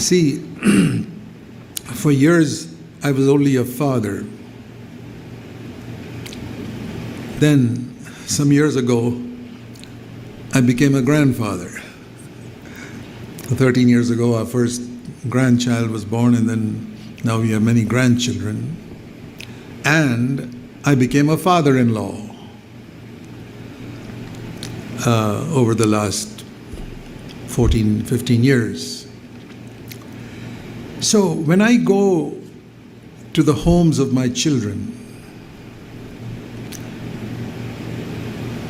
See, for years I was only a father. Then, some years ago, I became a grandfather. 13 years ago, our first grandchild was born, and then now we have many grandchildren. And I became a father-in-law over the last 14, 15 years. So when I go to the homes of my children,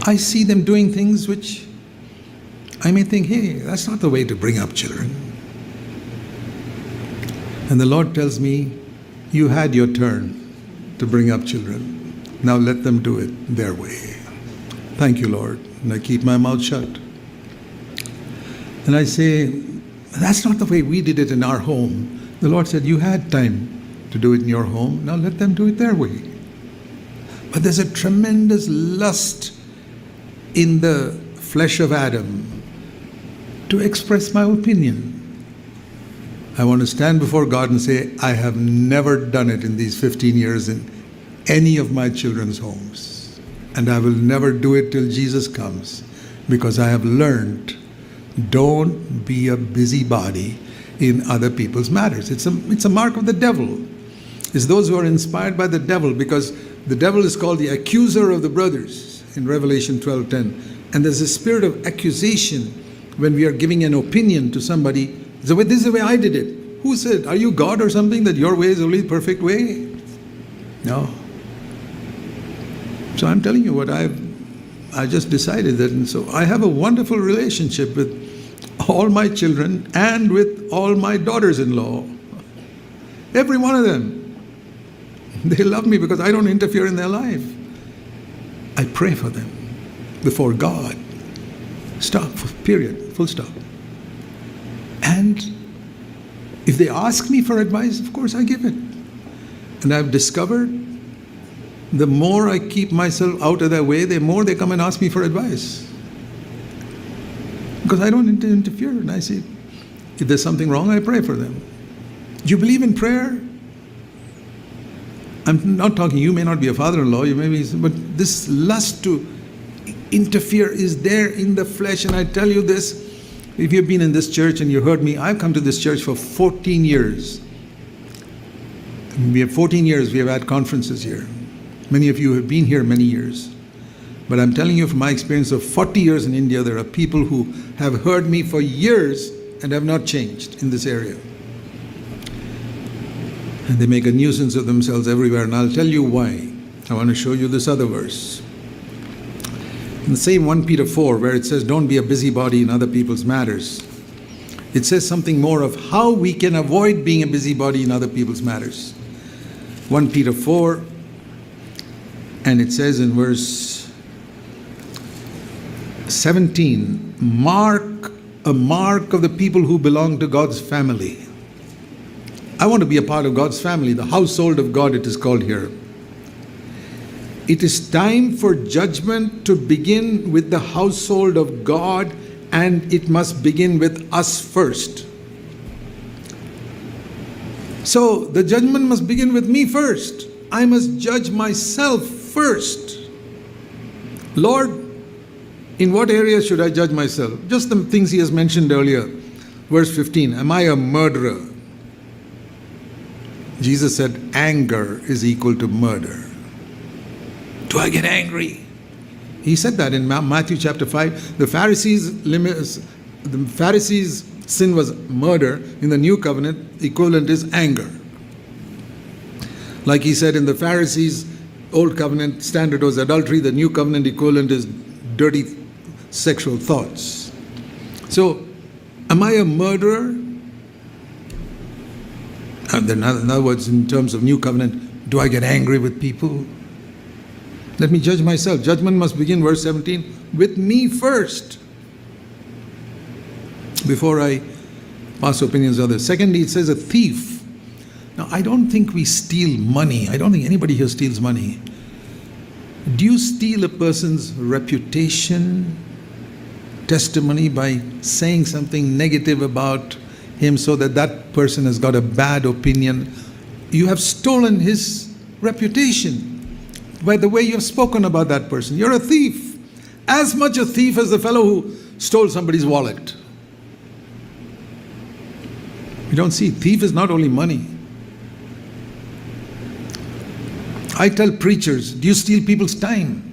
I see them doing things which I may think, hey, that's not the way to bring up children. And the Lord tells me, you had your turn to bring up children. Now let them do it their way. Thank you, Lord. And I keep my mouth shut. And I say, that's not the way we did it in our home. The Lord said, you had time to do it in your home. Now let them do it their way. But there's a tremendous lust in the flesh of Adam to express my opinion. I want to stand before God and say, I have never done it in these 15 years in any of my children's homes. And I will never do it till Jesus comes, because I have learned, don't be a busybody in other people's matters. It's a mark of the devil. It's those who are inspired by the devil, because the devil is called the accuser of the brothers in Revelation 12:10. And there's a spirit of accusation when we are giving an opinion to somebody. So this is the way I did it. Who said, are you God or something, that your way is only the perfect way? No. So I'm telling you what I just decided that, and so I have a wonderful relationship with all my children and with all my daughters-in-law. Every one of them. They love me because I don't interfere in their life. I pray for them before God. Stop, period, full stop. And if they ask me for advice, of course I give it. And I've discovered the more I keep myself out of their way, the more they come and ask me for advice. Because I don't interfere. And I say, if there's something wrong, I pray for them. Do you believe in prayer? I'm not talking, you may not be a father-in-law, you may be, but this lust to interfere is there in the flesh. And I tell you this, if you've been in this church and you heard me, I've come to this church for 14 years. We have 14 years, we have had conferences here. Many of you have been here many years. But I'm telling you from my experience of 40 years in India, there are people who have heard me for years and have not changed in this area. And they make a nuisance of themselves everywhere, and I'll tell you why. I want to show you this other verse. In the same 1 Peter 4, where it says, don't be a busybody in other people's matters, it says something more of how we can avoid being a busybody in other people's matters. 1 Peter 4, and it says in verse 17, a mark of the people who belong to God's family. I want to be a part of God's family, the household of God it is called here. It is time for judgment to begin with the household of God, and it must begin with us first. So the judgment must begin with me first. I must judge myself first. Lord, in what areas should I judge myself? Just the things he has mentioned earlier. Verse 15, am I a murderer? Jesus said, anger is equal to murder. Do I get angry? He said that in Matthew chapter 5. The Pharisees' sin was murder. In the new covenant, equivalent is anger. Like he said in the Pharisees' old covenant standard was adultery. The new covenant equivalent is dirty sexual thoughts. So, am I a murderer? And then, in other words, in terms of new covenant, do I get angry with people? Let me judge myself. Judgment must begin, verse 17, with me first, before I pass opinions on others. Secondly, it says a thief. Now, I don't think we steal money. I don't think anybody here steals money. Do you steal a person's reputation, testimony by saying something negative about him so that that person has got a bad opinion. You have stolen his reputation by the way you have spoken about that person. You're a thief. As much a thief as the fellow who stole somebody's wallet. You don't see, thief is not only money. I tell preachers, do you steal people's time?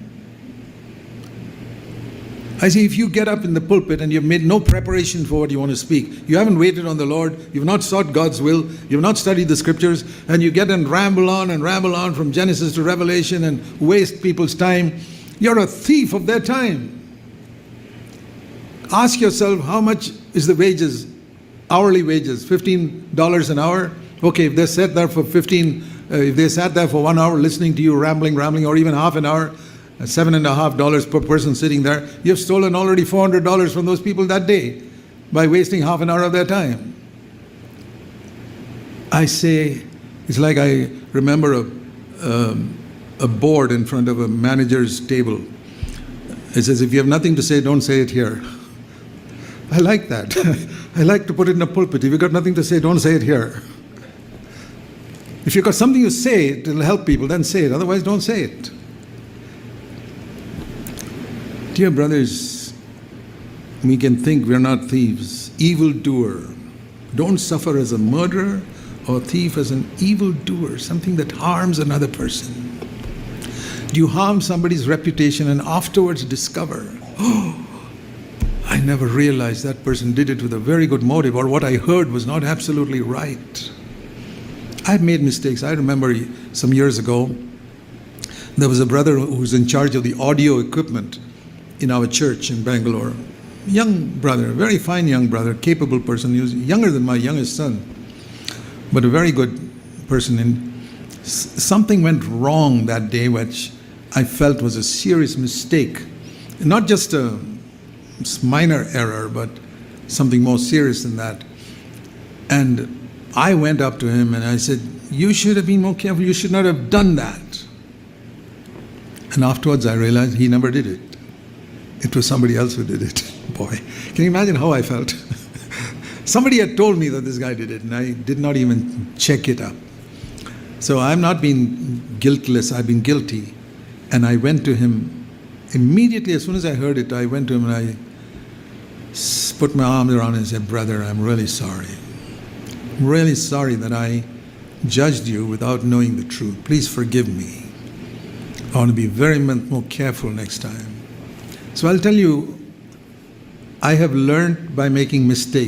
I say, if you get up in the pulpit and you've made no preparation for what you want to speak, you haven't waited on the Lord, you've not sought God's will, you've not studied the scriptures, and you get and ramble on from Genesis to Revelation and waste people's time, you're a thief of their time. Ask yourself, how much is the wages, hourly wages, $15 an hour? Okay, if they sat there for 1 hour listening to you rambling, or even half an hour, $7.50 per person sitting there, you've stolen already $400 from those people that day by wasting half an hour of their time. I say, it's like I remember a board in front of a manager's table. It says, if you have nothing to say, don't say it here. I like that. I like to put it in a pulpit. If you've got nothing to say, don't say it here. If you've got something to say, it'll help people, then say it. Otherwise, don't say it. Dear brothers, we can think we're not thieves. Evildoer. Don't suffer as a murderer or thief as an evildoer, something that harms another person. Do you harm somebody's reputation and afterwards discover, oh, I never realized that person did it with a very good motive, or what I heard was not absolutely right. I've made mistakes. I remember some years ago, there was a brother who was in charge of the audio equipment in our church in Bangalore. Young brother, very fine young brother, capable person. He was younger than my youngest son, but a very good person. And something went wrong that day, which I felt was a serious mistake. Not just a minor error, but something more serious than that. And I went up to him and I said, you should have been more careful. You should not have done that. And afterwards I realized he never did it. It was somebody else who did it. Boy, can you imagine how I felt? Somebody had told me that this guy did it and I did not even check it up. So I've not been guiltless, I've been guilty. And I went to him immediately. As soon as I heard it, I went to him and I put my arms around him and said, brother, I'm really sorry. I'm really sorry that I judged you without knowing the truth. Please forgive me. I want to be very more careful next time. So I'll tell you, I have learned by making mistakes.